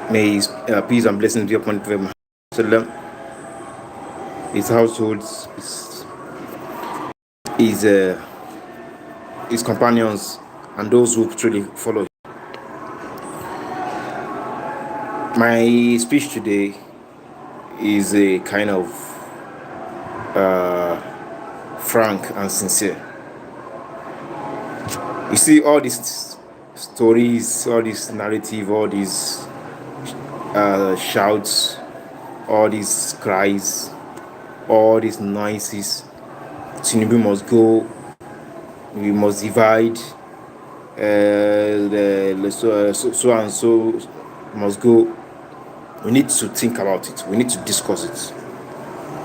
May his peace and blessings be upon him, his households, his, his companions, and those who truly follow him. My speech today is a kind of frank and sincere. You see, all these stories, all this narrative, all these shouts, all these cries, all these noises. TINUBU must go. We must divide. So and so must go. We need to think about it. We need to discuss it.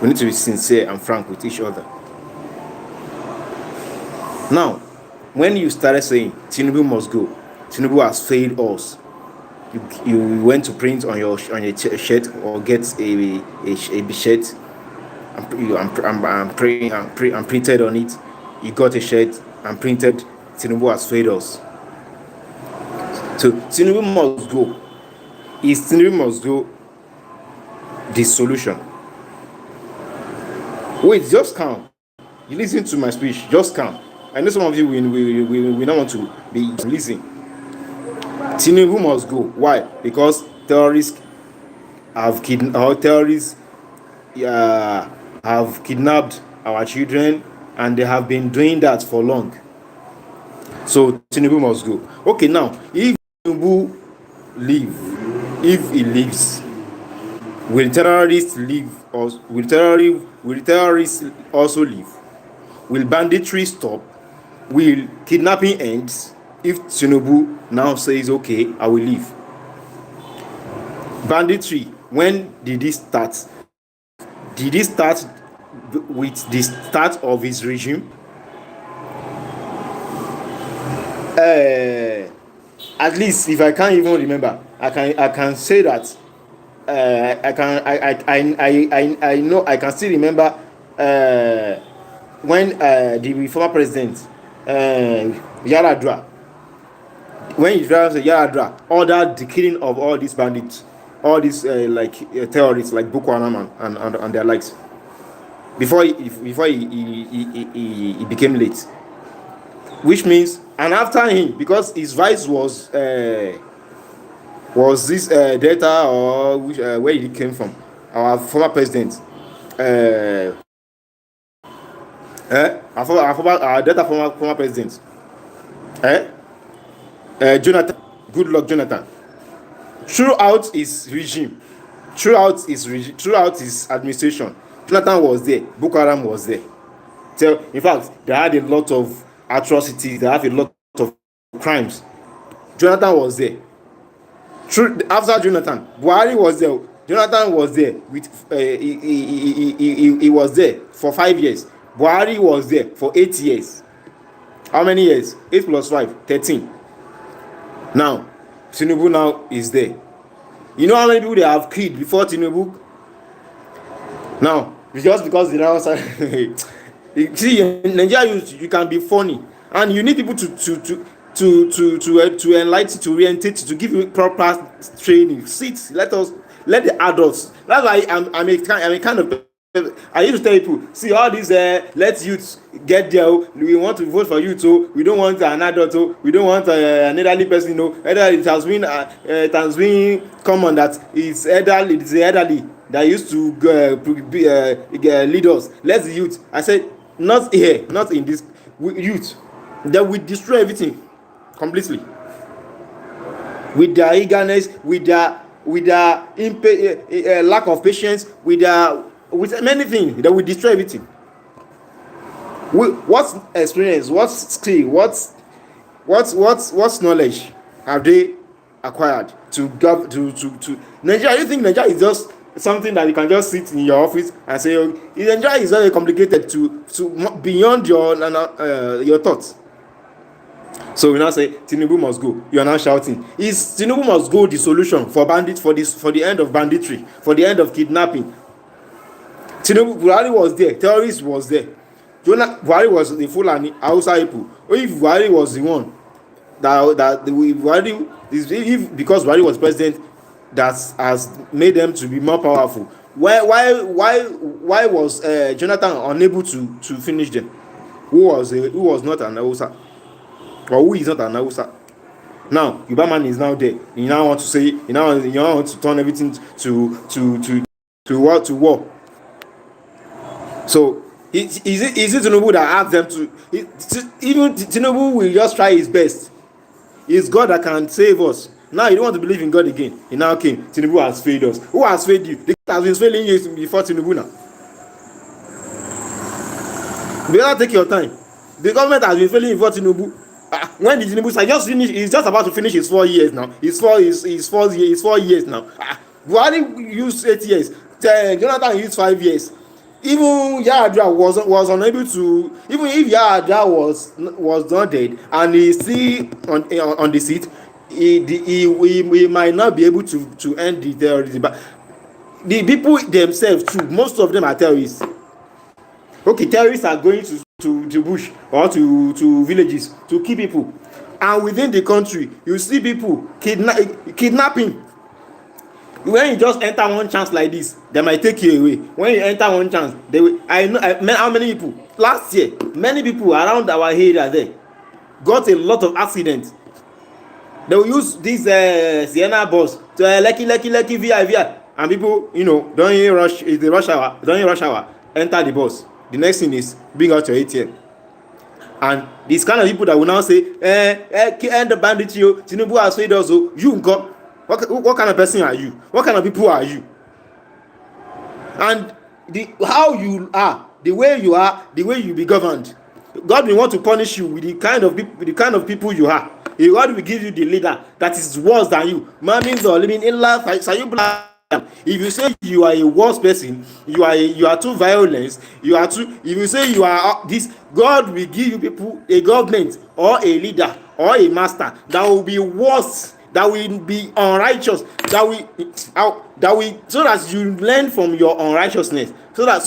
We need to be sincere and frank with each other. Now, when you started saying TINUBU must go, TINUBU has failed us, you went to print on your shirt or get a shirt and printed on it. You got a shirt and printed TINUBU has failed us. So TINUBU must go. Is TINUBU must go the solution? Wait, just calm. You listen to my speech, just calm. I know some of you we don't want to be listening. TINUBU must go. Why? Because terrorists have kidnapped our children, and they have been doing that for long. So TINUBU must go. Okay, now if TINUBU he leaves, will terrorists leave? Or will terrorists also leave? Will banditry stop? Will kidnapping end if TINUBU now says, okay, I will leave? Banditry, when did it start? Did it start with the start of his regime? At least, if I can't even remember, I can say that I know I can still remember when the former president Yaradua, when Yaradua ordered the killing of all these bandits, all these terrorists like Boko Haram and their likes, before he became late, which means, and after him, because his vice was this data, or which, where he came from, our former president, our data former president, Jonathan, good luck Jonathan, throughout his regime, throughout his administration, Jonathan was there, Boko Haram was there. So in fact, they had a lot of atrocities, they have a lot of crimes. Jonathan was there. After Jonathan, Buhari was there. Jonathan was there with he was there for 5 years. Buhari was there for 8 years. How many years? 8 plus 5, 13. Now TINUBU now is there. You know how many people they have killed before TINUBU? Now, just because they now see, in Nigeria, you can be funny, and you need people to enlighten, to orientate, to give you proper training. Let the adults. That's why I'm a kind of. I used to tell people, see all these let youth get there. We want to vote for youth, so we don't want an adult, so we don't want an elderly person. It has been common that it's the elderly that used to lead us. Let the youth. I said, not here, not in this youth. That will destroy everything completely. With their eagerness, with their lack of patience, with many things, that will destroy everything. What experience, what skill, what knowledge have they acquired to Nigeria? You think Nigeria is just something that you can just sit in your office and say, oh, Nigeria is very complicated to beyond your thoughts. So we now say TINUBU must go. You are now shouting, is TINUBU must go the solution for the end of banditry, for the end of kidnapping? Buhari was there, terrorists was there. Buhari was the Fulani Hausa people. If Buhari was the one because Buhari was president, that has made them to be more powerful. Why was Jonathan unable to finish them? Who was not an Hausa, or who is not an Hausa? Now Yoruba man is now there. You now want to say, you now want to turn everything to war. So is it Tinubu that asked them to? Even Tinubu will just try his best. It's God that can save us. Now you don't want to believe in God again. He now came. Tinubu has failed us. Who has failed you? The God has been failing you before Tinubu now. You better take your time. The government has been failing before Tinubu. When did Tinubu say just finish? He's just about to finish his 4 years now. His 4 years now. Buhari used 8 years. Jonathan used 5 years. Even Yar'Adua was unable to. Even if Yar'Adua was not dead and he's still on the seat, he might not be able to end the terrorism. But the people themselves too, most of them are terrorists. Okay, terrorists are going to the bush or to villages to kill people, and within the country you see people kidnapping. When you just enter one chance like this, they might take you away. When you enter one chance, they will. I know how many people last year, many people around our area there got a lot of accidents. They will use this Sienna bus to Lekki VI, and people, don't rush. It's the rush hour. Don't rush hour. Enter the bus. The next thing is bring out your ATM. And these kind of people that will now say, end the banditry. Tinubu has failed us. You go. What kind of person are you? What kind of people are you? And how you are, the way you are, the way you be governed, God will want to punish you with the kind of people you are. God will give you the leader that is worse than you. Means or living in life. If you say you are a worse person, you are too violent, if you say you are this, God will give you people, a government or a leader or a master that will be worse, that will be unrighteous, that will so that you learn from your unrighteousness, so that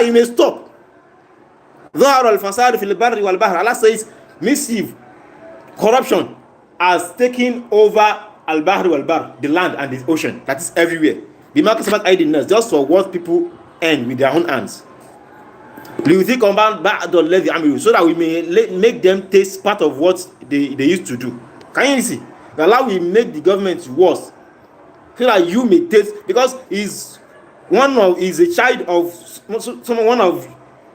you may stop. Allah says mischief, corruption has taken over al-bahr wal-bar, the land and the ocean, that is everywhere. Just for what people earn with their own hands. So that we may make them taste part of what they used to do. Can you see? Allah will make the government worse, so that you may taste, because he's a child of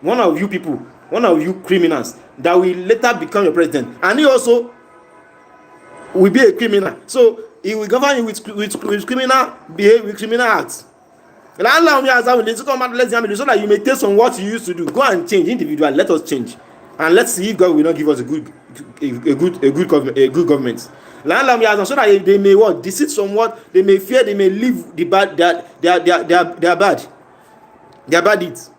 one of you people, one of you criminals that will later become your president, and he also will be a criminal. So he will govern you with criminal behavior, with criminal acts. So that you may taste on what you used to do. Go and change individually. Let us change, and let's see if God will not give us a good government. So that they may what desist from what they may fear, they may leave the bad, their bad deeds.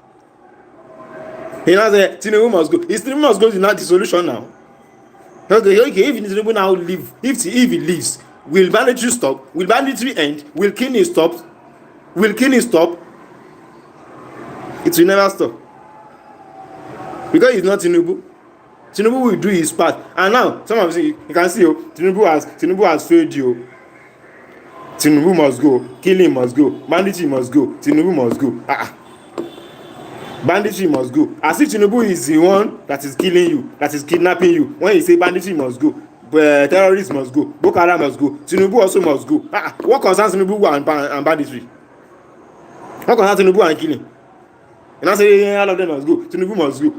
He now say Tinubu must go. Is Tinubu must go is not the solution now. Okay. If Tinubu now leave, if he leaves, will banditry stop? Will banditry end? Will killing stop? Will killing stop? It will never stop, because it's not Tinubu. Tinubu will do his part, and now some of you can see Tinubu has failed you. Tinubu must go. Killing must go. Banditry must go. Tinubu must go. Banditry must go. As if Tinubu is the one that is killing you, that is kidnapping you. When you say banditry must go, terrorists must go, Boko Haram must go, Tinubu also must go. What concerns Tinubu and banditry? What concerns Tinubu and killing? And I say all of them must go. Tinubu must go.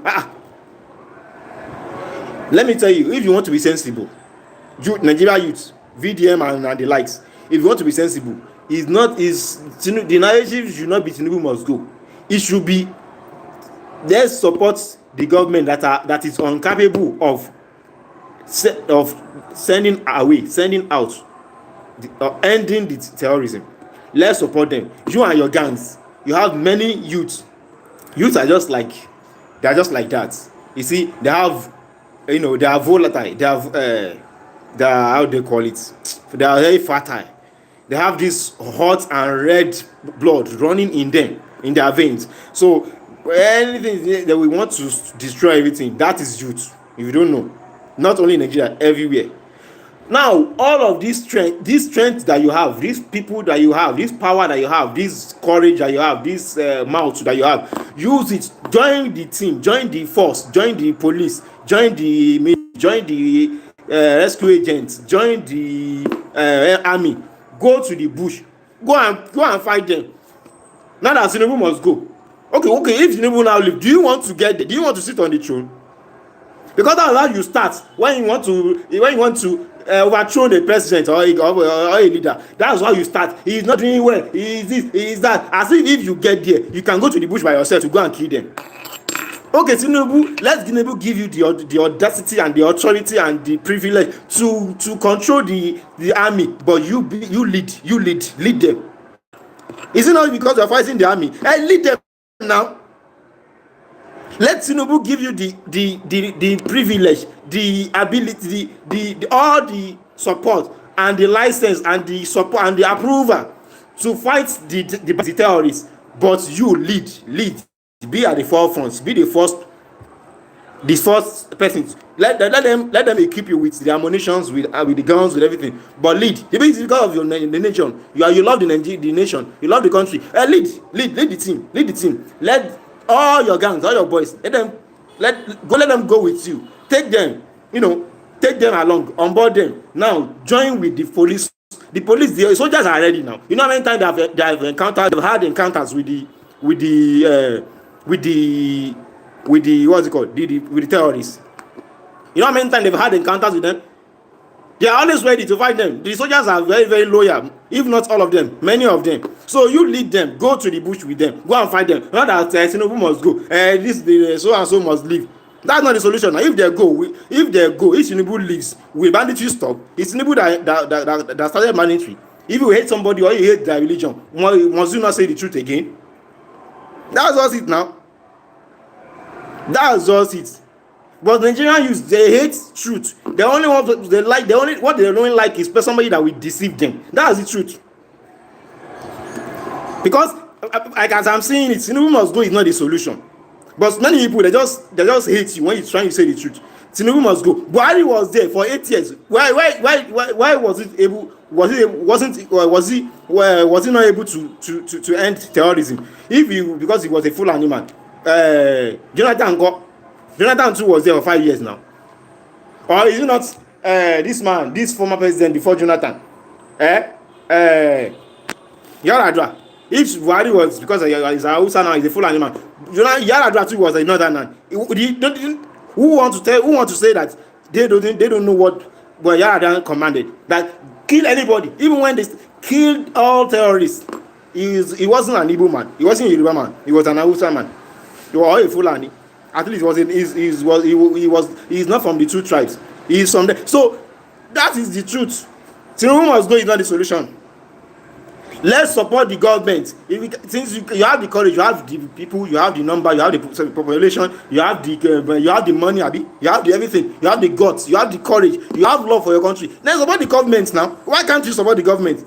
Let me tell you, if you want to be sensible, Nigeria youth, VDM and the likes, if you want to be sensible, the narrative should not be Tinubu must go. It should be, let's support the government that is incapable of sending out, ending the terrorism. Let's support them. You and your gangs, you have many youths are just like that. You see, they have, they are volatile, they are how they call it, they are very fertile. They have this hot and red blood running in them, in their veins. So anything that we want to destroy everything, that is youth. If you don't know, not only in Nigeria, everywhere. Now, all of this strength that you have, these people that you have, this power that you have, this courage that you have, this mouth that you have, use it. Join the team, join the force, join the police, join the join the rescue agents, join the army. Go to the bush, go and fight them. Now that Tinubu must go. Okay, if Tinubu now leave, do you want to get there? Do you want to sit on the throne? Because that's how you start when you want to overthrow the president or a leader. That's how you start. He is not doing well. He is this. He is that. As if you get there, you can go to the bush by yourself to go and kill them. Okay, Tinubu, let Tinubu give you the audacity and the authority and the privilege to control the army, but you lead them. Is it not because you're fighting the army? Hey, lead them now. Let Tinubu give you the privilege, the ability, the all the support and the license and the support and the approval to fight the terrorists. But you lead, be at the forefront, be the first person. Let them equip you with the ammunitions, with the guns, with everything. But lead. It's because of the nation. You love the nation. You love the country. Lead the team. Let all your gangs, all your boys, let them go with you. Take them, take them along, onboard them. Now join with the police. The soldiers are ready now. You know how many times they have had encounters with the what's it called? With the terrorists. You know how many times they've had encounters with them? They are always ready to fight them. The soldiers are very, very loyal, if not all of them, many of them. So you lead them, go to the bush with them, go and fight them. Not that Tinubu must go, the so and so must leave. That's not the solution. Now, if Tinubu leaves, will banditry stop? It's Tinubu that started banditry. If you hate somebody or you hate their religion, must you not say the truth again? That's just it now. That's just it. But Nigerian youth, they hate truth. What they only like is somebody that will deceive them. That's the truth. Because like as I'm saying it, Tinubu must go is not the solution. But many people they just hate you when you're trying to say the truth. Tinubu must go. Buhari was there for 8 years. Why was he not able to end terrorism? Because he was a full animal. Jonathan too was there for 5 years now. Or is it not this former president before Jonathan? Yaradua. If Buhari was because he's a Hausa now, he's a full animal. Yaradua too was another man. Who want to say that they don't know what Yaradua commanded? That kill anybody, even when they killed all terrorists. He wasn't an Igbo man. He wasn't a Yoruba man. He was an Hausa man. He was a Fulani. At least he's not from the two tribes. He's from there. So that is the truth. Tinubu must go is not the solution. Let's support the government. Since you have the courage, you have the people, you have the number, you have the population, you have the money, you have the everything, you have the guts, you have the courage, you have love for your country. Let's support the government now. Why can't you support the government?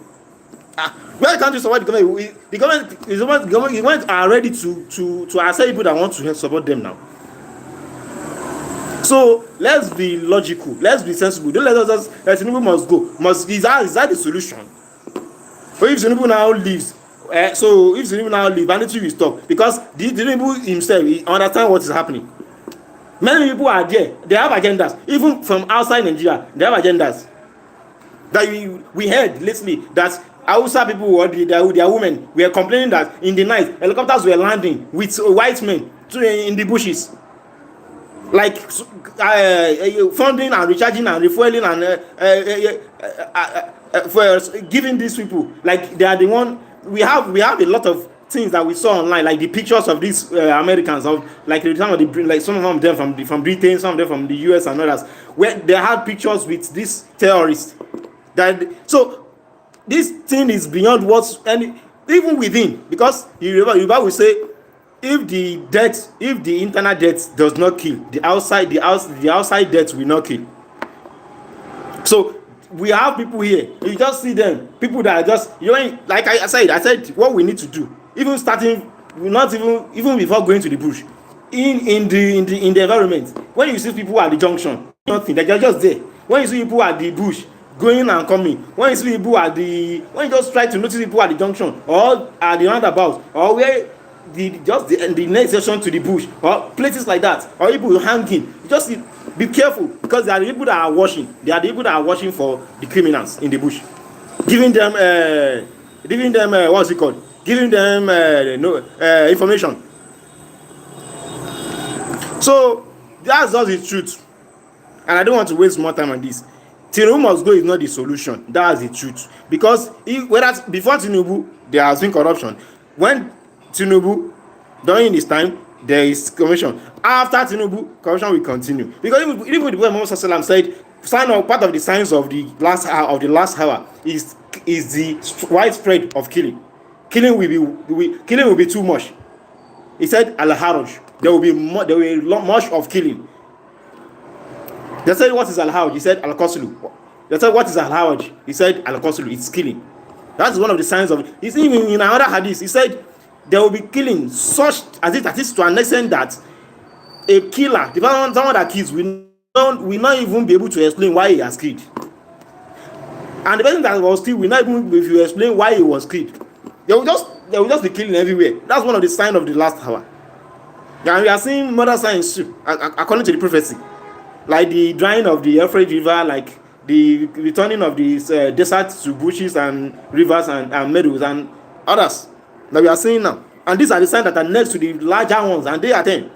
Why can't you support the government? The government are ready to accept people that want to support them now. So let's be logical. Let's be sensible. Don't let us just Tinubu must go. Is that the solution? But if Tinubu now leaves, banditry will stop because Tinubu himself he understand what is happening. Many people are there. They have agendas. Even from outside Nigeria, they have agendas. That we heard lately that Hausa people or their women were complaining that in the night helicopters were landing with white men in the bushes, like funding and recharging and refueling and for giving these people, like they are the one. We have a lot of things that we saw online, like the pictures of these Americans, of like some of them from Britain, some of them from the US and others, where they had pictures with these terrorists. So this thing is beyond what's even within, because Yoruba will say if the internal death does not kill, the outside death will not kill. So we have people here, you just see them, people that are just, like I said what we need to do, even starting, not even before going to the bush, in the environment, when you see people at the junction, nothing, they're just there. When you see people at the bush, going and coming. When you see people at the, when you just try to notice people at the junction or at the roundabout or where the next section to the bush or places like that, or people hanging, you just be careful, because they are the people that are watching. They are the people that are watching for the criminals in the bush, giving them what's it called? Giving them information. So that's just the truth, and I don't want to waste more time on this. Tinubu must go is not the solution. That's the truth, because whether before Tinubu there has been corruption. When Tinubu, during his time, there is commission. After Tinubu, corruption will continue, because even the way Muhammad Sallam said, part of the signs of the last hour is the widespread of killing. Killing will be too much. He said al-haraj, there will be much of killing. They said, what is al-haraj? He said al-qaslu. They said, what is al-haraj? He said al-qaslu, it's killing. That's one of the signs of it. It's even in another hadith, he said there will be killing such as it is, to an extent that a killer, someone that kills, will not even be able to explain why he has killed. And the person that was killed will not even be able to explain why he was killed. They will just be killing everywhere. That's one of the signs of the last hour. And we are seeing murder signs too, according to the prophecy, like the drying of the Euphrates River, like the returning of the desert to bushes and rivers and meadows and others that we are seeing now. And these are the signs that are next to the larger ones, and they are 10.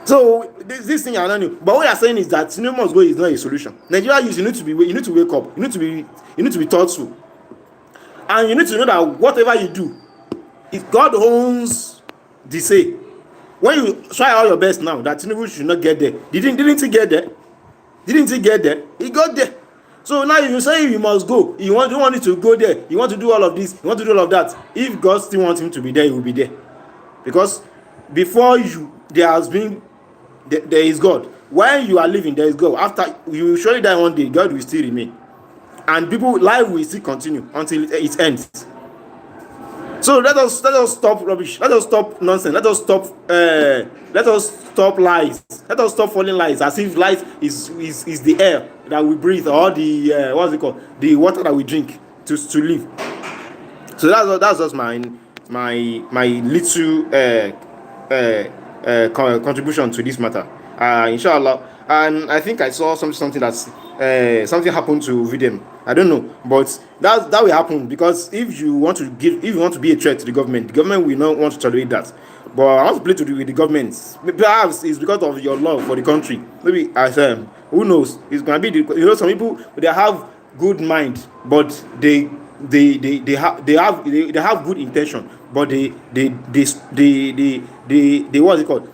So this thing are not new. But what we are saying is that Tinubu must go is not a solution. Nigeria youth, you need to wake up. You need to be thoughtful. And you need to know that whatever you do, if God owns the say. When you try all your best now that Tinubu should not get there, didn't he get there? Didn't he get there? He got there. So now you say you must go. You want it to go there. You want to do all of this. You want to do all of that. If God still wants him to be there, he will be there. Because before you, there is God. When you are living, there is God. After you will surely die one day, God will still remain, and life will still continue until it ends. So let us stop rubbish. Let us stop nonsense. Let us stop lies. Let us stop falling lies, as if life is the air that we breathe, or the what's it called, the water that we drink to live. So that's just my little contribution to this matter. Inshallah. And I think I saw something that's something happened to VDM. I don't know, but that will happen, because if you want to be a threat to the government will not want to tolerate that. But I want to play with the government. Perhaps it's because of your love for the country. Maybe who knows? It's gonna be some people, they have good mind, but they have good intention, but they what's it called?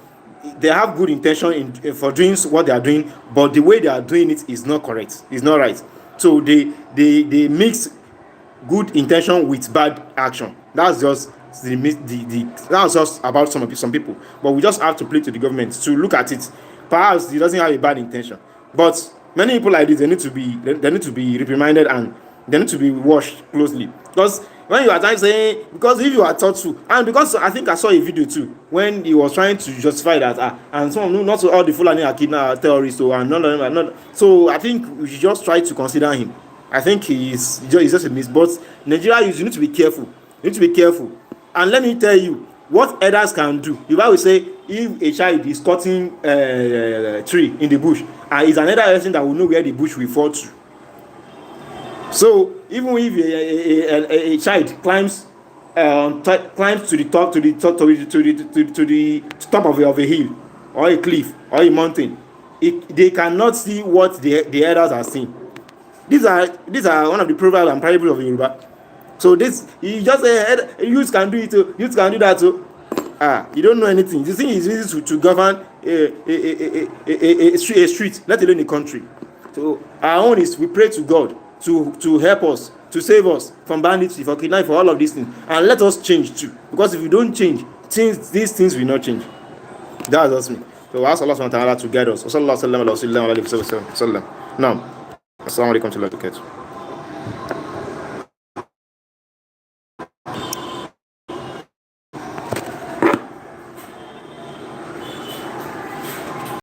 They have good intention for doing what they are doing, but the way they are doing it is not correct. It's not right. So they mix good intention with bad action. That's just that's just about some people. But we just have to play to the government to look at it. Perhaps he doesn't have a bad intention, but many people like this, they need to be reprimanded, and they need to be watched closely. Because when you are trying to say, because if you are taught to, and because I think I saw a video too when he was trying to justify that and some, not all the Fulani are kidnapped terrorists, so and not. So I think we should just try to consider him. I think he's just a miss. But Nigeria, you need to be careful. You need to be careful. And let me tell you what elders can do. The Bible say, if a child is cutting a tree in the bush, is another person that will know where the bush will fall to. So even if a child climbs to the top of a hill or a cliff or a mountain, they cannot see what the elders are seeing. These are one of the proverbs and parables of Yoruba. So this, you just say youth can do it too, youth can do that too. You don't know anything. You think it's easy to govern a street, let alone a country. So our own is, we pray to God to help us, to save us from banditry, for kidnapping, for all of these things, and let us change too. Because if we don't change, these things will not change. That's just me. So ask Allah subhanahu wa ta'ala to guide us. Now, assalamu alaikum wa rahmatullahi wa barakatuh.